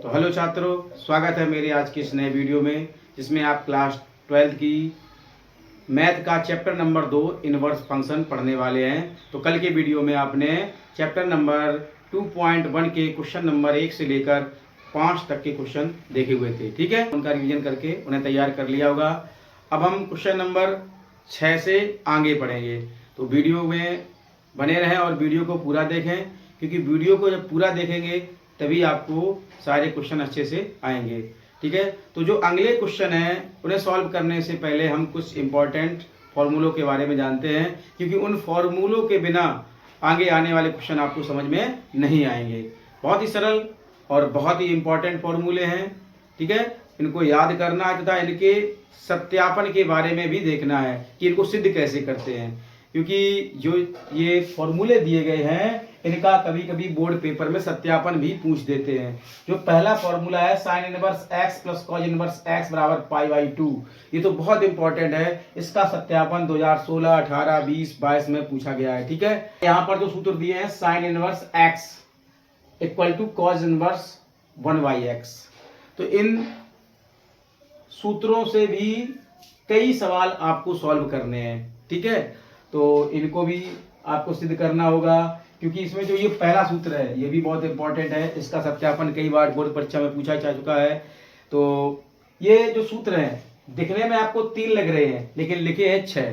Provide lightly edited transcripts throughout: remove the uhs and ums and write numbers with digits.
तो हेलो छात्रों, स्वागत है मेरे आज के इस नए वीडियो में जिसमें आप क्लास 12 की मैथ का चैप्टर नंबर 2 इनवर्स फंक्शन पढ़ने वाले हैं। तो कल के वीडियो में आपने चैप्टर नंबर 2.1 के क्वेश्चन नंबर 1 से लेकर 5 तक के क्वेश्चन देखे हुए थे। ठीक है, उनका रिवीजन करके उन्हें तैयार कर लिया होगा। अब हम क्वेश्चन नंबर 6 से आगे पढ़ेंगे। तो वीडियो में बने रहें और वीडियो को पूरा देखें, क्योंकि वीडियो को जब पूरा देखेंगे तभी आपको सारे क्वेश्चन अच्छे से आएंगे। ठीक है, तो जो अगले क्वेश्चन हैं उन्हें सॉल्व करने से पहले हम कुछ इंपॉर्टेंट फॉर्मूलों के बारे में जानते हैं, क्योंकि उन फॉर्मूलों के बिना आगे आने वाले क्वेश्चन आपको समझ में नहीं आएंगे। बहुत ही सरल और बहुत ही इंपॉर्टेंट फॉर्मूले हैं। ठीक है, इनको याद करना है तथा इनके सत्यापन के बारे में भी देखना है कि इनको सिद्ध कैसे करते हैं, क्योंकि जो ये फॉर्मूले दिए गए हैं इनका कभी कभी बोर्ड पेपर में सत्यापन भी पूछ देते हैं। जो पहला फॉर्मूला है sign inverse x plus cos inverse x बराबर पाई बाई 2, ये तो बहुत इंपॉर्टेंट है। इसका सत्यापन 2016, 18, 20, 22 में पूछा गया है। ठीक है, यहाँ पर जो सूत्र दिए हैं sine inverse x equal to cos inverse 1/x, तो इन सूत्रों से भी कई सवाल आपको सॉल्व करने हैं। ठीक है, तो इनको भी आपको सिद्ध करना होगा, क्योंकि इसमें जो ये पहला सूत्र है ये भी बहुत इंपॉर्टेंट है। इसका सत्यापन कई बार बोर्ड परीक्षा में पूछा जा चुका है। तो ये जो सूत्र हैं दिखने में आपको 3 लग रहे हैं लेकिन लिखे हैं 6।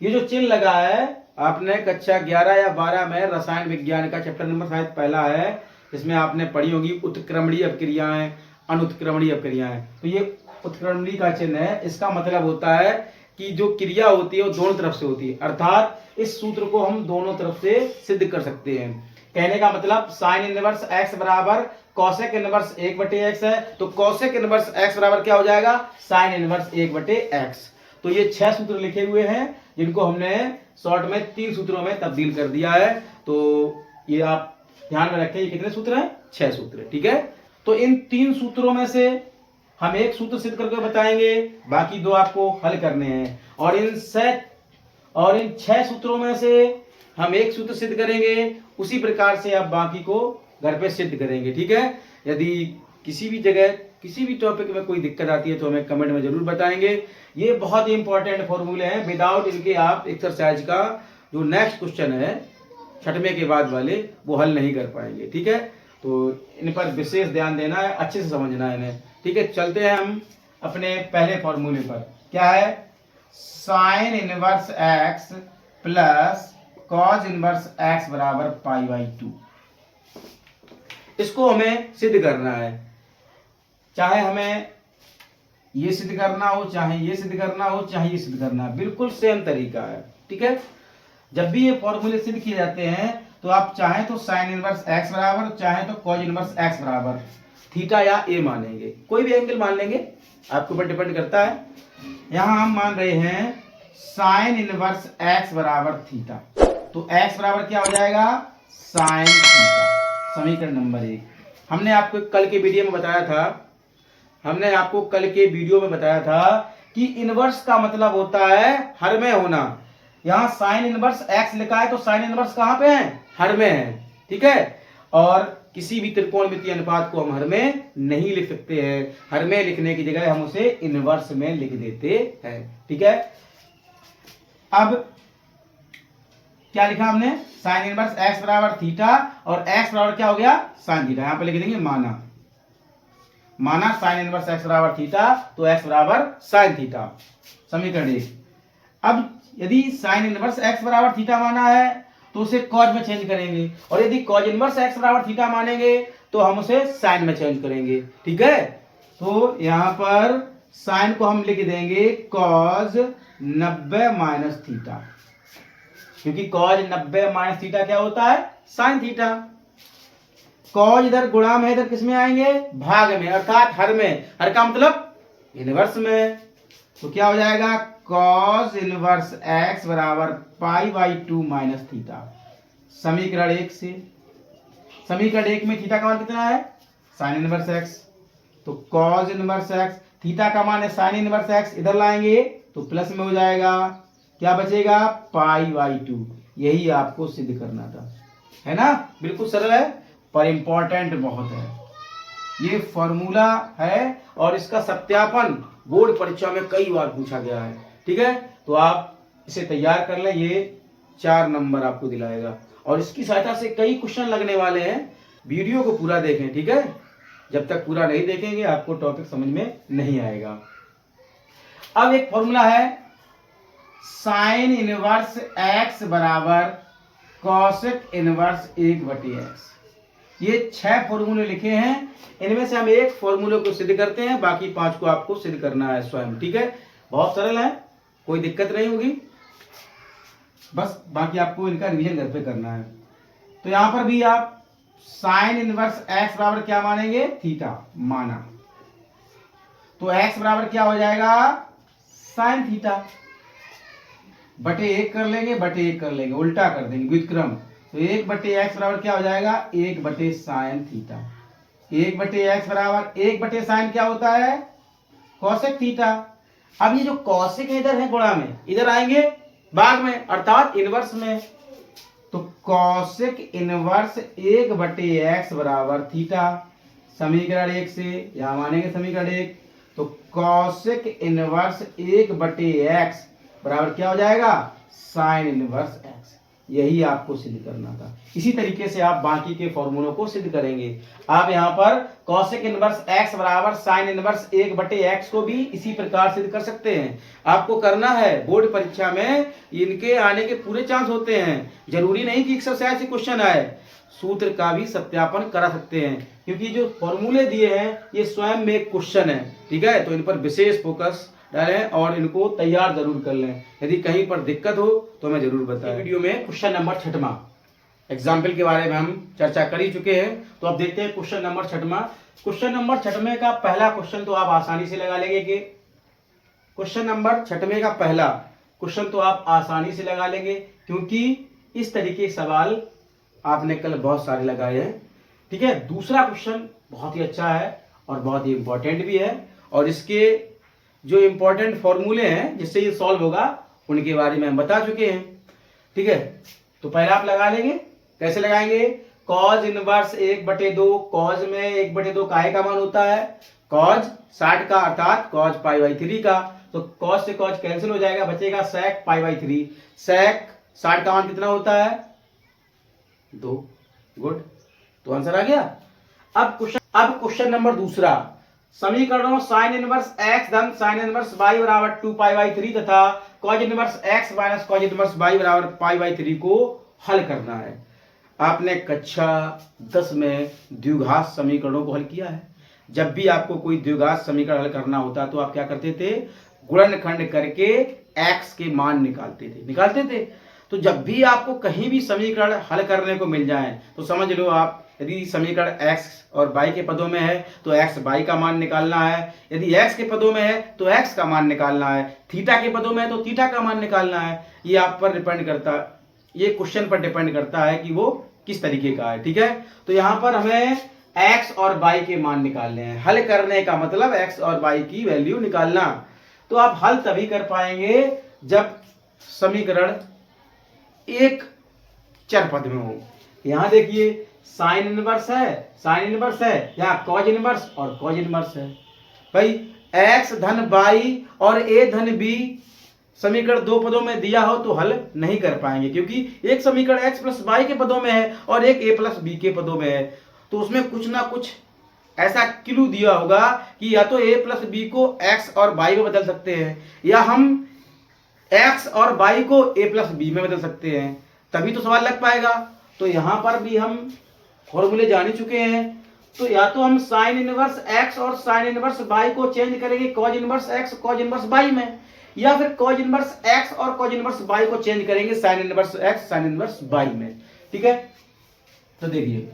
ये जो चिन्ह लगा है आपने कक्षा 11 या 12 में रसायन विज्ञान का चैप्टर नंबर शायद पहला है, इसमें आपने पढ़ी होगी उत्क्रमणीय अपक्रियाएं, अनुत्क्रमणीय अपक्रियाएं। तो ये उत्क्रमणीय का चिन्ह है, इसका मतलब होता है कि जो क्रिया होती है वो दोनों तरफ से होती है, अर्थात इस सूत्र को हम दोनों तरफ से सिद्ध कर सकते हैं। कहने का मतलब साइन इनवर्स x बराबर कॉसेक इनवर्स 1/x है, तो कॉसेक इनवर्स x बराबर क्या हो जाएगा, साइन इनवर्स 1/x। तो ये 6 सूत्र लिखे हुए हैं जिनको हमने शॉर्ट में 3 सूत्रों में तब्दील कर दिया है। तो ये आप ध्यान में रखें, ये कितने सूत्र हैं, 6 सूत्र। ठीक है, तो इन 3 सूत्रों में से हम एक सूत्र सिद्ध करके बताएंगे, बाकी 2 आपको हल करने हैं। और इन 6 सूत्रों में से हम एक सूत्र सिद्ध करेंगे, उसी प्रकार से आप बाकी को घर पे सिद्ध करेंगे। ठीक है, यदि किसी भी जगह किसी भी टॉपिक में कोई दिक्कत आती है तो हमें कमेंट में जरूर बताएंगे। ये बहुत ही इंपॉर्टेंट फॉर्मूले हैं, विदाउट इनके आप एक्सरसाइज का जो नेक्स्ट क्वेश्चन है 6वें के बाद वाले वो हल नहीं कर पाएंगे। ठीक है, तो इन पर विशेष ध्यान देना है, अच्छे से समझना है इन्हें। ठीक है, चलते हैं हम अपने पहले फॉर्मूले पर। क्या है, sign inverse x plus cos inverse x बराबर पाई बाई 2। इसको हमें सिद्ध करना है, चाहे हमें ये सिद्ध करना हो, चाहे ये सिद्ध करना हो, चाहे ये सिद्ध करना है, बिल्कुल सेम तरीका है। ठीक है, जब भी ये फॉर्मूले सिद्ध किए जाते हैं तो आप चाहे तो साइन इनवर्स एक्स बराबर, चाहे तो कॉज इनवर्स एक्स बराबर थीटा या ए मानेंगे, कोई भी एंगल मान लेंगे, आपके ऊपर डिपेंड करता है। यहां हम मान रहे हैं साइन इनवर्स एक्स बराबर थीटा, तो एक्स बराबर क्या हो जाएगा, साइन थीटा। समीकरण नंबर 1 हमने आपको कल के वीडियो में बताया था कि इनवर्स का मतलब होता है हर में होना। यहां साइन इनवर्स एक्स लिखा है तो साइन इनवर्स कहां पे है, हर में है। ठीक है, और किसी भी त्रिकोणमितीय अनुपात को हम हर में नहीं लिख सकते हैं, हर में लिखने की जगह हम उसे इनवर्स में लिख देते हैं। ठीक है, अब क्या लिखा हमने, साइन इनवर्स एक्स बराबर थीटा और एक्स बराबर क्या हो गया, साइन थीटा। यहां पे लिख देंगे माना साइन इनवर्स एक्स बराबर थीटा तो एक्स बराबर साइन थीटा। समीकरण 1। अब यदि साइन इनवर्स एक्स बराबर थीटा माना है तो उसे कॉज में चेंज करेंगे, और यदि कॉज इनवर्स एक्स बराबर थीटा मानेंगे तो हम उसे साइन में चेंज करेंगे। ठीक है, तो यहां पर साइन को हम लिख देंगे कॉज 90 माइनस थीटा, क्योंकि कॉज 90 माइनस थीटा क्या होता है, साइन थीटा। कॉज इधर गुणा में, इधर किसमें आएंगे, भाग में, अर्थात हर में। हर का मतलब इनवर्स में, तो क्या हो जाएगा, कॉज इनवर्स एक्स बराबर पाई बाई 2 माइनस थीटा। समीकरण 1 से, समीकरण 1 में थीटा का मान कितना है, साइन इनवर्स एक्स, तो कॉज इनवर्स एक्स, थीटा का मान है साइन इनवर्स एक्स, इधर लाएंगे तो प्लस में हो जाएगा, क्या बचेगा, पाई बाई 2। यही आपको सिद्ध करना था, है ना, बिल्कुल सरल है पर इंपॉर्टेंट बहुत है। ये फॉर्मूला है और इसका सत्यापन बोर्ड परीक्षा में कई बार पूछा गया है। ठीक है, तो आप इसे तैयार कर लें, ये 4 नंबर आपको दिलाएगा और इसकी सहायता से कई क्वेश्चन लगने वाले हैं। वीडियो को पूरा देखें, ठीक है, जब तक पूरा नहीं देखेंगे आपको टॉपिक समझ में नहीं आएगा। अब एक फॉर्मूला है साइन इनवर्स एक्स बराबर कॉसेक इनवर्स 1/x। ये 6 फॉर्मूले लिखे हैं, इनमें से हम एक फॉर्मूले को सिद्ध करते हैं, बाकी 5 को आपको सिद्ध करना है स्वयं। ठीक है, बहुत सरल है, कोई दिक्कत नहीं होगी, बस बाकी आपको इनका रिवीजन घर पे करना है। तो यहां पर भी आप साइन इनवर्स एक्स बराबर क्या मानेंगे, थीटा माना, तो एक्स बराबर क्या हो जाएगा, साइन थीटा, बटे 1 कर लेंगे, बटे 1 कर लेंगे, उल्टा कर देंगे व्युत्क्रम, तो 1/x बराबर क्या हो जाएगा, 1/साइन थीटा। 1/x बराबर 1/साइन क्या होता है, कॉसेक थीटा। अब ये जो कॉसेक इधर है गुणा में, इधर आएंगे भाग में अर्थात इनवर्स में, तो कॉसेक इनवर्स 1/x बराबर थीटा। समीकरण 1 से यहां मानेंगे समीकरण 1, तो कॉसेक इनवर्स 1/x बराबर क्या हो जाएगा, साइन इनवर्स x। यही आपको सिद्ध करना था। इसी तरीके से आप बाकी के फॉर्मूलों को सिद्ध करेंगे। आप यहाँ पर कॉसेक इनवर्स x बराबर साइन इनवर्स 1/x को भी इसी प्रकार सिद्ध कर सकते हैं। आपको करना है, बोर्ड परीक्षा में इनके आने के पूरे चांस होते हैं, जरूरी नहीं कि एक्सरसाइज से क्वेश्चन आए, सूत्र का भी सत्यापन करा सकते हैं, क्योंकि जो फॉर्मूले दिए हैं ये स्वयं में एक क्वेश्चन है। ठीक है, तो इन पर विशेष फोकस डालें और इनको तैयार जरूर कर लें। यदि कहीं पर दिक्कत हो तो मैं जरूर बताएं। वीडियो में क्वेश्चन नंबर 6वां एग्जाम्पल के बारे में हम चर्चा कर ही चुके हैं, तो अब देखते हैं क्वेश्चन नंबर 6वां। क्वेश्चन नंबर 6वें का पहला क्वेश्चन तो आप आसानी से लगा लेंगे कि क्वेश्चन नंबर 6वें का पहला क्वेश्चन तो आप आसानी से लगा लेंगे, क्योंकि इस तरीके के सवाल आपने कल बहुत सारे लगाए हैं। ठीक है, दूसरा क्वेश्चन बहुत ही अच्छा है और बहुत ही इंपॉर्टेंट भी है, और इसके जो इंपॉर्टेंट फॉर्मूले हैं जिससे ये सॉल्व होगा उनके बारे में हम बता चुके हैं। ठीक है, तो पहला आप लगा लेंगे, कैसे लगाएंगे, कॉज इनवर्स 1/2, कॉज में 1/2 काहे का मान होता है, कॉज 60 का अर्थात कॉज π/3 का, तो कॉज से कॉज कैंसिल हो जाएगा, बचेगा सेक π/3। सेक 60 का मान कितना होता है, 2। गुड, तो आंसर आ गया। अब क्वेश्चन नंबर दूसरा, समीकरणों साइन इनवर्स x धन साइन इनवर्स y बराबर 2π/3 तथा cause inverse x minus cos inverse y बराबर π/3 को हल करना है। आपने कक्षा 10 में द्विघात समीकरणों को हल किया है। जब भी आपको कोई द्विघात समीकरण हल करना होता तो आप क्या करते थे, गुणनखंड करके x के मान निकालते थे। तो जब भी आपको कहीं भी समीकरण हल करने को मिल जाए तो समझ लो आप, यदि समीकरण x और y के पदों में है तो x y का मान निकालना है, यदि x के पदों में है तो x का मान निकालना है, थीटा के पदों में है तो थीटा का मान निकालना है। ये आप पर डिपेंड करता है, ये क्वेश्चन पर डिपेंड करता है कि वो किस तरीके का है। ठीक है, तो यहाँ पर हमें x और y के मान निकालने हैं। हल करने का मतलब x और y की वैल्यू निकालना। तो आप हल तभी कर पाएंगे जब समीकरण एक चर पद में हो। यहां देखिए साइन इनवर्स है, यहाँ कॉज इनवर्स और कॉज इनवर्स है। भाई x धन y और a धन b समीकरण 2 पदों में दिया हो तो हल नहीं कर पाएंगे, क्योंकि एक समीकरण x प्लस y के पदों में है और एक a प्लस b के पदों में है, तो उसमें कुछ ना कुछ ऐसा क्लू दिया होगा कि या तो a प्लस b को x और y में बदल सकते हैं, या हम x और y को a प्लस b में बदल सकते हैं, तभी तो सवाल लग पाएगा। तो यहां पर भी हम फॉर्मूले जान ही चुके हैं, तो या तो हम साइन इनवर्स x और साइन इनवर्स y को चेंज करेंगे cause inverse x cause inverse y में, या फिर कॉज इनवर्स x और कॉज इनवर्स y को चेंज करेंगे sine inverse x sine inverse y में। ठीक है, तो देखिए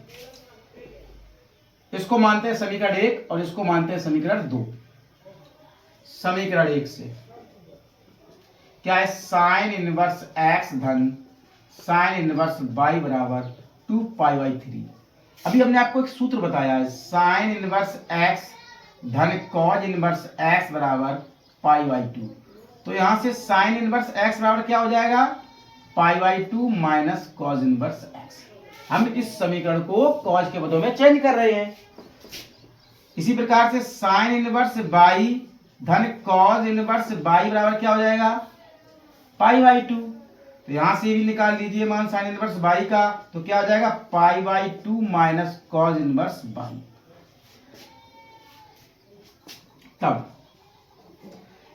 इसको मानते हैं समीकरण 1 और इसको मानते हैं समीकरण 2। समीकरण 1 से क्या है, साइन इनवर्स x धन साइन इनवर्स y बराबर 2π/3। अभी हमने आपको एक सूत्र बताया है, साइन इनवर्स x धन कॉज इनवर्स x बराबर π/2। तो यहां से साइन इनवर्स x बराबर क्या हो जाएगा, π/2 माइनस कॉज इनवर्स x। हम इस समीकरण को कॉज के पदों में चेंज कर रहे हैं। इसी प्रकार से साइन इनवर्स बाई धन कॉज इनवर्स बाई बराबर क्या हो जाएगा, पाई बाई 2। तो यहां से भी निकाल लीजिए मान साइन इनवर्स बाई का, तो क्या हो जाएगा pi by 2 minus cos inverse by. तब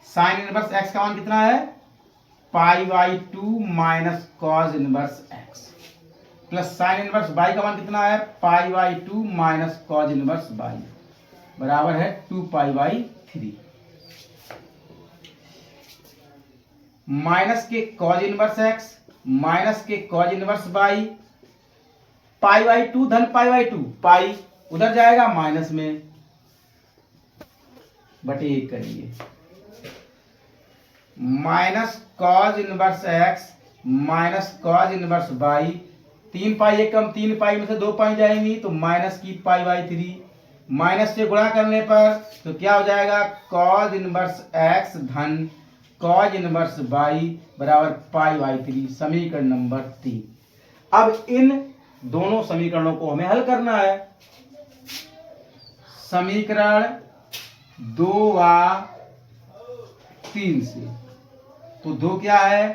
साइन इनवर्स एक्स का मान कितना है, pi by 2 minus cos inverse x, plus sine inverse by का मान कितना है, pi by 2 minus cos inverse y बराबर है 2 पाई बाई 3 माइनस के कॉज इनवर्स एक्स माइनस के cause inverse by, pi by 2 धन पाई बाई 2, पाई उधर जाएगा माइनस में बटे 1 करेंगे, minus cos inverse x minus cos inverse by, 3 पाई 1 कम 3 पाई में से 2 पाई जाएंगी तो माइनस की पाई बाई 3, माइनस से गुणा करने पर तो क्या हो जाएगा कॉज इनवर्स एक्स धन कॉज इनवर्स बाई बराबर पाई बाई 3, समीकरण नंबर 3। अब इन दोनों समीकरणों को हमें हल करना है। समीकरण 2 व 3 से, तो 2 क्या है,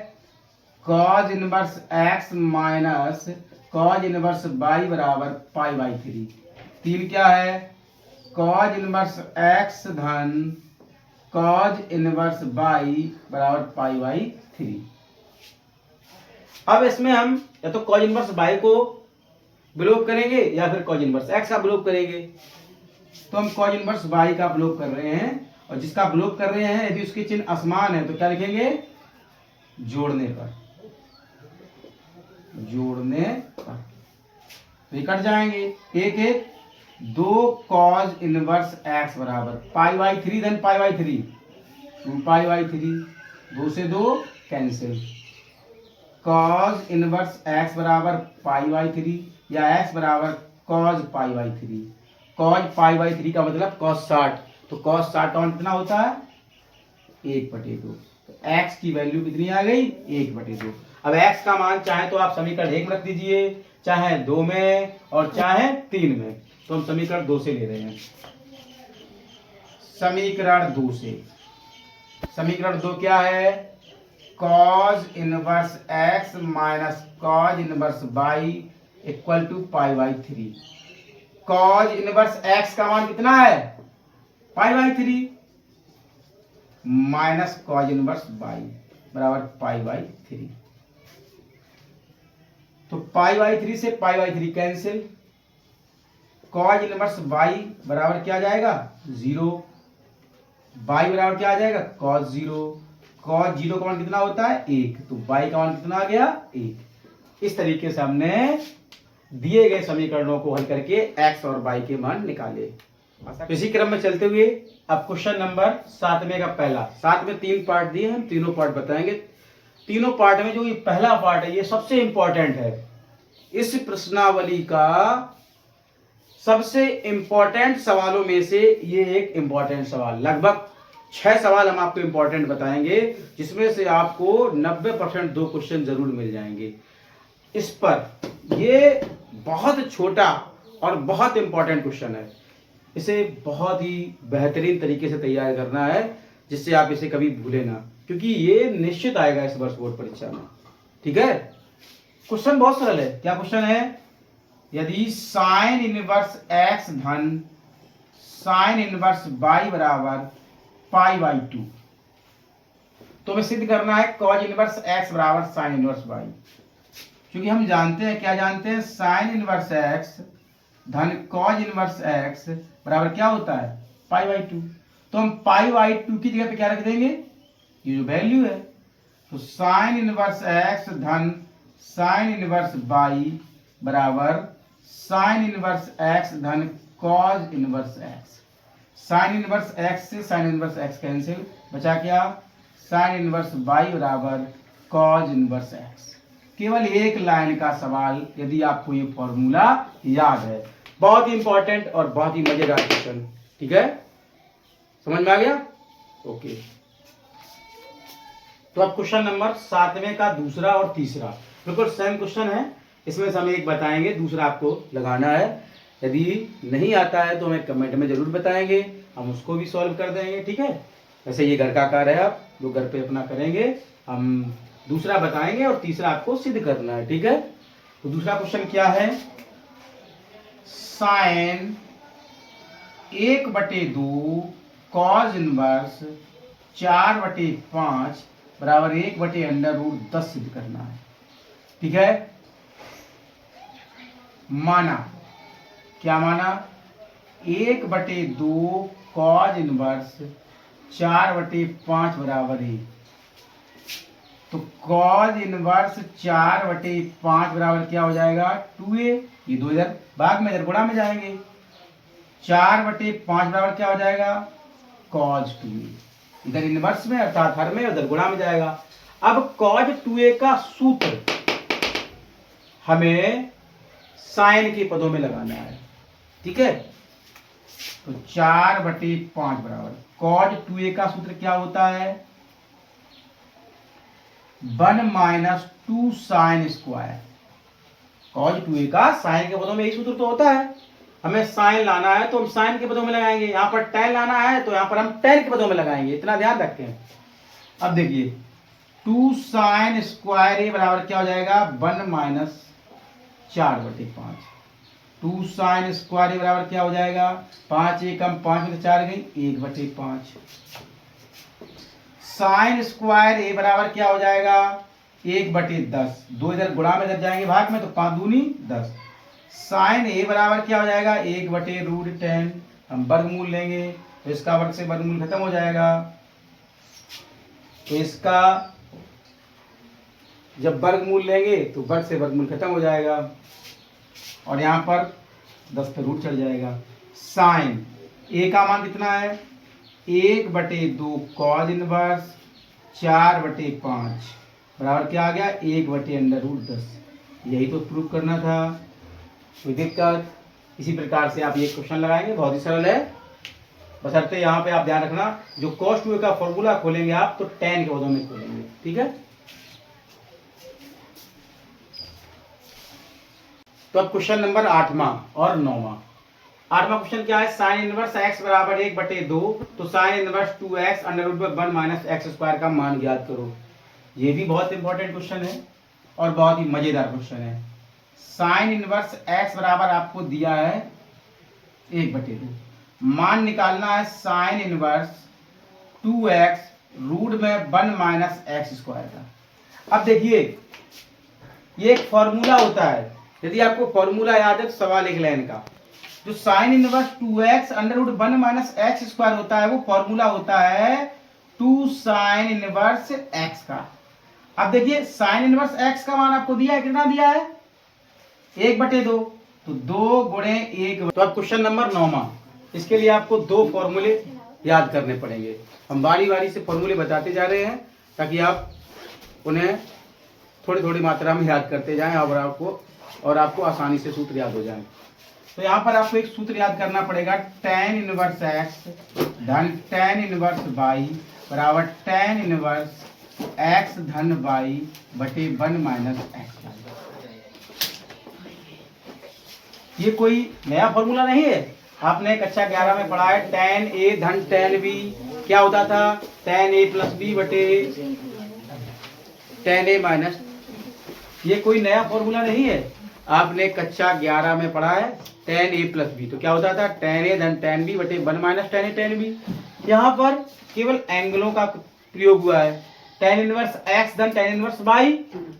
cos inverse x minus cos inverse y बराबर पाई बाई 3, 3 क्या है, कॉज इनवर्स एक्स धन कॉज इनवर्स बाई बराबर पाई बाई 3। अब इसमें हम या तो कॉज इनवर्स बाई को विलोप करेंगे या फिर कॉज इनवर्स एक्स का विलोप करेंगे। तो हम कॉज इनवर्स बाई का विलोप कर रहे हैं, और जिसका विलोप कर रहे हैं यदि उसके चिन्ह असमान है तो क्या लिखेंगे, जोड़ने पर, जोड़ने पर तो ये कट जाएंगे, एक एक 2 कॉज इनवर्स एक्स बराबर पाई बाई 3 धन पाई बाई 3, 2 पाई बाई 3, 2 से 2 कैंसिल, कॉज इनवर्स एक्स बराबर पाई बाई 3 या एक्स बराबर cause pi by 3, cause pi by 3 का मतलब कॉज 60, तो कॉज 60 का कितना होता है 1/2, तो एक्स की वैल्यू कितनी आ गई 1/2। अब एक्स का मान चाहे तो आप समीकरण 1 में रख दीजिए, चाहे 2 में और चाहे 3 में, तो हम समीकरण 2 से ले रहे हैं। समीकरण 2 से, समीकरण 2 क्या है, cos inverse x minus cos inverse y equal to pi by 3। Cos inverse x का मान कितना है pi by 3 minus cos inverse y बराबर पाई बाई 3, तो पाई बाई 3 से pi by 3 cancel, cos inverse y बराबर क्या आ जाएगा 0, बाई बराबर क्या आ जाएगा कॉज 0, कॉज 0 का मान कितना होता है 1, तो बाई का मान कितना आ गया 1। इस तरीके से हमने दिए गए समीकरणों को हल करके एक्स और बाई के मान निकाले। तो इसी क्रम में चलते हुए अब क्वेश्चन नंबर 7वें का पहला, 7 में 3 पार्ट दिए, हम तीनों पार्ट बताएंगे। तीनों पार्ट में जो ये पहला पार्ट है ये सबसे इंपॉर्टेंट है, इस प्रश्नावली का सबसे इंपॉर्टेंट सवालों में से ये एक इंपॉर्टेंट सवाल, लगभग 6 सवाल हम आपको इंपॉर्टेंट बताएंगे जिसमें से आपको 90% 2 क्वेश्चन जरूर मिल जाएंगे। इस पर ये बहुत छोटा और बहुत इंपॉर्टेंट क्वेश्चन है, इसे बहुत ही बेहतरीन तरीके से तैयार करना है जिससे आप इसे कभी भूलें ना, क्योंकि ये निश्चित आएगा इस वर्ष बोर्ड परीक्षा में। ठीक है, क्वेश्चन बहुत सरल है। क्या क्वेश्चन है, यदि साइन इनवर्स एक्स धन साइन इनवर्स बाई बराबर पाई बाई 2, तो हमें सिद्ध करना है कॉज इनवर्स एक्स बराबर साइन इनवर्स बाई। क्योंकि हम जानते हैं, क्या जानते हैं, साइन इनवर्स एक्स धन कॉज इनवर्स एक्स बराबर क्या होता है पाई बाई 2, तो हम पाई बाई 2 की जगह पे क्या रख देंगे, ये जो वैल्यू है, तो साइन इनवर्स एक्स धन साइन इनवर्स बाई बराबर साइन इनवर्स एक्स धन cause inverse x. Sign inverse x से साइन इनवर्स एक्स कैंसिल, बचा क्या, साइन इनवर्स बाई बराबर कॉज इनवर्स एक्स। केवल एक लाइन का सवाल, यदि आपको ये फॉर्मूला याद है। बहुत ही इंपॉर्टेंट और बहुत ही मजेदार क्वेश्चन। ठीक है, समझ में आ गया? ओके, तो अब क्वेश्चन नंबर 7वें का दूसरा और तीसरा बिल्कुल सेम क्वेश्चन है, इसमें से हम एक बताएंगे, दूसरा आपको लगाना है। यदि नहीं आता है तो हमें कमेंट में ज़रूर बताएंगे, हम उसको भी सॉल्व कर देंगे। ठीक है, वैसे ये घर का कार्य है, आप जो घर पे अपना करेंगे, हम दूसरा बताएंगे और तीसरा आपको सिद्ध करना है। ठीक है, तो दूसरा क्वेश्चन क्या है, साइन 1/2 कॉज इनवर्स 4/5 बराबर 1/√10 सिद्ध करना है। ठीक है, माना, क्या माना, 1/2 कॉज इनवर्स 4/5 बराबर 1। तो कॉज इनवर्स 4/5 बराबर क्या हो जाएगा, 2a। ये दो इधर भाग में, इधर गुणा में जाएंगे। 4/5 बराबर क्या हो जाएगा, कॉज 2a। इधर इनवर्स में अर्थात हर में, उधर गुणा में जाएगा। अब कॉज 2a का सूत्र हमें साइन के पदों में लगाना है। ठीक है, तो 4/5 बराबर कॉज 2a का सूत्र क्या होता है, 1 - 2 साइन स्क्वायर। कॉज 2a का साइन के पदों में यही सूत्र तो होता है। हमें साइन लाना है तो हम साइन के पदों में लगाएंगे, यहां पर tan लाना है तो यहां पर हम tan के पदों में लगाएंगे, इतना ध्यान रखें। अब देखिए 2 साइन स्क्वायर a बराबर क्या हो जाएगा, 1 - 4/5। 2 साइन स्क्वायर a बराबर क्या हो जाएगा, 5 एकम 5 में 4 गई, 1/5। साइन स्क्वायर a बराबर क्या हो जाएगा, 1/10। 2 इधर गुणा में इधर जाएंगे भाग में, तो 5 दूनी 10। साइन a बराबर क्या हो जाएगा, 1/√10। हम वर्गमूल लेंगे तो इसका वर्ग से वर्गमूल खत्म हो जाएगा, तो इसका जब वर्गमूल लेंगे तो वर्ग से वर्गमूल खत्म हो जाएगा और यहाँ पर 10 पे रूट चढ़ जाएगा। साइन a का मान कितना है, 1/2 कॉज इनवर्स 4/5 बराबर क्या आ गया, 1/√10। यही तो प्रूव करना था, कोई दिक्कत। इसी प्रकार से आप ये क्वेश्चन लगाएंगे, बहुत ही सरल है। बशर्ते यहाँ पे आप ध्यान रखना, जो cos 2a का फॉर्मूला खोलेंगे आप तो tan के पदों में खोलेंगे। ठीक है, तो अब क्वेश्चन नंबर 8वां और 9वां। 8वां क्वेश्चन क्या है, साइन इनवर्स x बराबर 1/2, तो साइन इनवर्स 2x √1 - x² का मान ज्ञात करो। ये भी बहुत इंपॉर्टेंट क्वेश्चन है और बहुत ही मजेदार क्वेश्चन है। साइन इनवर्स x बराबर आपको दिया है 1/2, मान निकालना है साइन इनवर्स 2x √1 - x² का। अब देखिए ये एक फॉर्मूला होता है, यदि आपको फॉर्मूला याद है तो सवाल लिख लें इनका। जो साइन इनवर्स 2x √1 - x² होता है वो फॉर्मूला होता है 2 साइन इनवर्स x का। अब देखिए साइन इनवर्स x का मान आपको दिया है, कितना दिया है, 1/2, तो 2 गुणे 1। तो अब क्वेश्चन नंबर 9वां, इसके लिए आपको 2 फॉर्मूले याद करने पड़ेंगे। हम बारी बारी से फॉर्मूले बताते जा रहे हैं ताकि आप उन्हें थोड़ी थोड़ी मात्रा में याद करते जाएं और आपको आसानी से सूत्र याद हो जाए। तो यहाँ पर आपको एक सूत्र याद करना पड़ेगा, tan इनवर्स x धन tan इनवर्स y बराबर tan इनवर्स x धन y बटे 1 - x। ये कोई नया फॉर्मूला नहीं है, आपने कक्षा 11 में पढ़ा है। tan a धन tan b क्या होता था, tan a + b बटे tan a माइनस। ये कोई नया फॉर्मूला नहीं है, आपने कक्षा 11 में पढ़ा है tan a + b, तो क्या होता था, tan a धन tan b बटे 1 - tan a tan b। यहाँ पर केवल एंगलों का प्रयोग हुआ है, tan इनवर्स x धन tan इनवर्स y,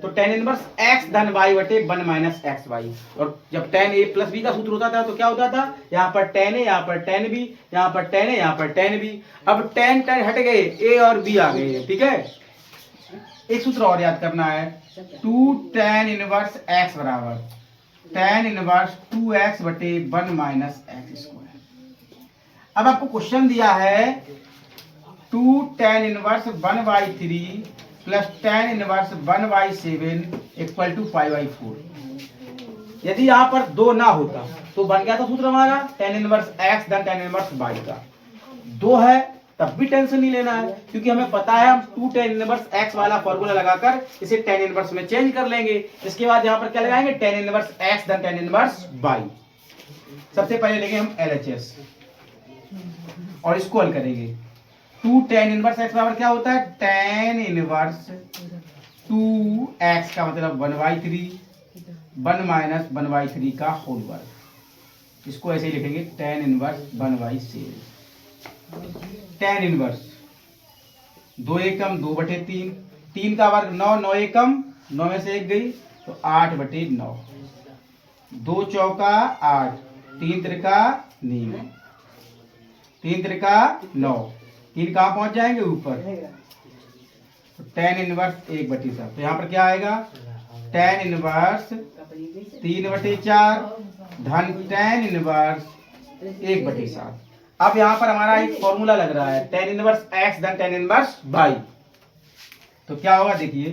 तो tan इनवर्स x धन y बटे 1 - xy। और जब tan a + b का सूत्र होता था तो क्या होता था, यहाँ पर tan a, यहाँ पर tan b, यहाँ पर tan a, यहाँ पर tan b। अब tan हट गए, a और b आ गए। ठीक है, एक सूत्र और याद करना है, 2 tan इनवर्स x बराबर tan इनवर्स 2x बटे 1 - x²। अब आपको क्वेश्चन दिया है 2 tan inverse 1/3 plus tan inverse 1/7 = 5/4। यदि यहाँ पर 2 ना होता तो बन गया था सूत्र हमारा tan इनवर्स x धन tan इनवर्स y का। 2 है तब भी टेंशन नहीं लेना है, क्योंकि हमें पता है हम 2 tan इनवर्स x वाला फॉर्मूला लगाकर इसे tan इनवर्स में चेंज कर लेंगे। इसके बाद यहाँ पर क्या लगाएंगे, tan इनवर्स x धन tan इनवर्स y। सबसे पहले लेंगे हम LHS और इसको हल करेंगे। 2 tan इनवर्स x बराबर क्या होता है? tan इनवर्स 2x का मतलब 1/3 1 माइनस 1/3 का होल वर्ग। इसको ऐसे ही लिखेंगे tan इनवर्स 1/6। tan इनवर्स 2 एकम 2/3 3 का वर्ग 9 9 एकम 9 में से 1 गई तो 8/9 2 चौका 8 3 त्रिका 9 3 त्रिका 9 3 कहाँ पहुंच जाएंगे ऊपर तो tan इनवर्स 1/7। तो यहाँ पर क्या आएगा tan इनवर्स 3/4 धन tan इनवर्स 1/7। अब यहाँ पर हमारा एक फॉर्मूला लग रहा है tan इनवर्स x धन tan इनवर्स y। तो क्या होगा देखिए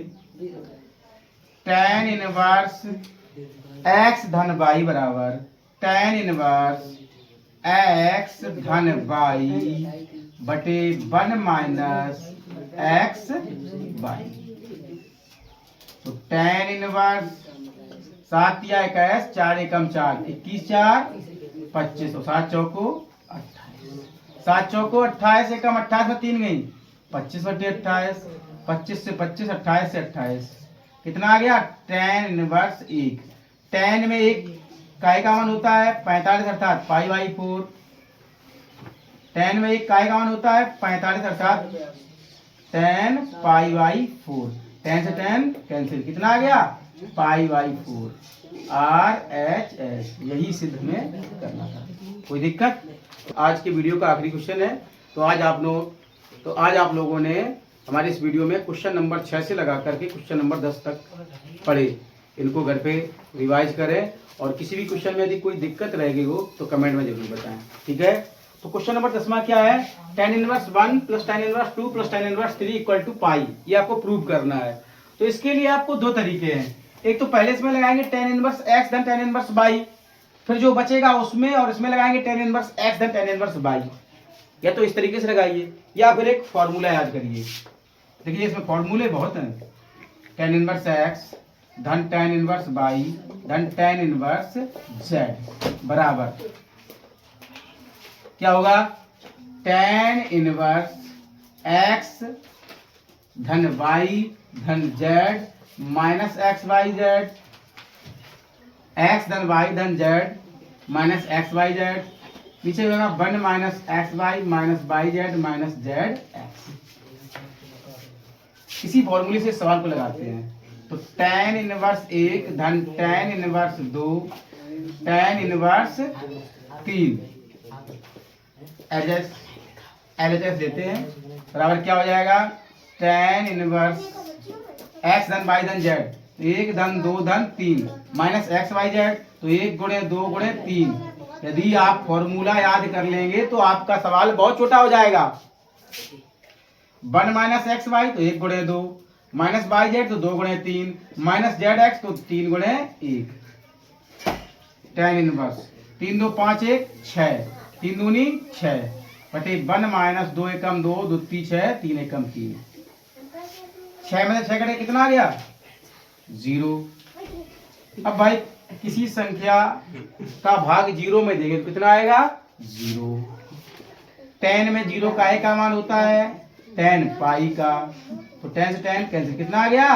tan इनवर्स x धन y बराबर tan इनवर्स x धन y बटे 1 माइनस x y। तो tan इनवर्स 7 या 21 4 एकम 4 21 4 25 और 7 चौको 28 7 चौको 28 एकम 28 में 3 गई 25/28 25 से 25 28 से 28 कितना आ गया tan इनवर्स 1। tan में एक काय का मान होता है 45 अर्थात π/4। tan में एक काय का मान होता है 45 अर्थात tan π/4। tan से tan कैंसिल कितना आ गया π/4 RHS। यही सिद्ध में करना था। कोई दिक्कत? आज के वीडियो का आखिरी क्वेश्चन है। तो आज आप लोगों ने हमारे इस वीडियो में क्वेश्चन नंबर 6 से लगा करके क्वेश्चन नंबर 10 तक पढ़े। इनको घर पे रिवाइज करें और किसी भी क्वेश्चन में यदि कोई दिक्कत रहेगी हो तो कमेंट में जरूर बताएं। ठीक है। तो क्वेश्चन नंबर 10वां क्या है tan inverse 1 plus tan inverse 2 plus tan inverse 3 equal to pi. ये आपको प्रूव करना है। तो इसके लिए आपको दो तरीके हैं। एक तो पहले इसमें लगाएंगे tan इनवर्स x धन tan इनवर्स y, फिर जो बचेगा उसमें और इसमें लगाएंगे tan इनवर्स x धन tan इनवर्स y। या तो इस तरीके से लगाइए या फिर एक फॉर्मूला याद करिए। देखिए इसमें फॉर्मूले बहुत हैं। tan इनवर्स x धन tan इनवर्स y धन tan इनवर्स z बराबर क्या होगा tan इनवर्स x धन y धन z माइनस XYZ x धन y धन z माइनस XYZ पीछे होगा 1 minus XY minus YZ minus ZX। इसी फॉर्मूले से सवाल को लगाते हैं। तो tan इनवर्स 1 धन tan inverse 2 tan inverse 3 LHS देते हैं बराबर क्या हो जाएगा tan इनवर्स x धन y धन z 1 धन 2 धन 3 माइनस XYZ तो 1 गुणे 2 गुणे 3। यदि आप फॉर्मूला याद कर लेंगे तो आपका सवाल बहुत छोटा हो जाएगा। 1 माइनस XY तो 1 गुणे 2 माइनस YZ तो 2 गुणे 3 माइनस ZX तो 3 गुणे 1। tan इनवर्स 3 2 5 1 6 3 दूनी 6 बटे 1 माइनस 2 एकम 2 2 6 3 एकम 3 6 में से 6 कटे कितना आ गया 0। अब भाई किसी संख्या का भाग 0 में देंगे तो कितना आएगा 0। tan में 0 का मान होता है tan पाई का। तो tan से tan कैंसिल कितना आ गया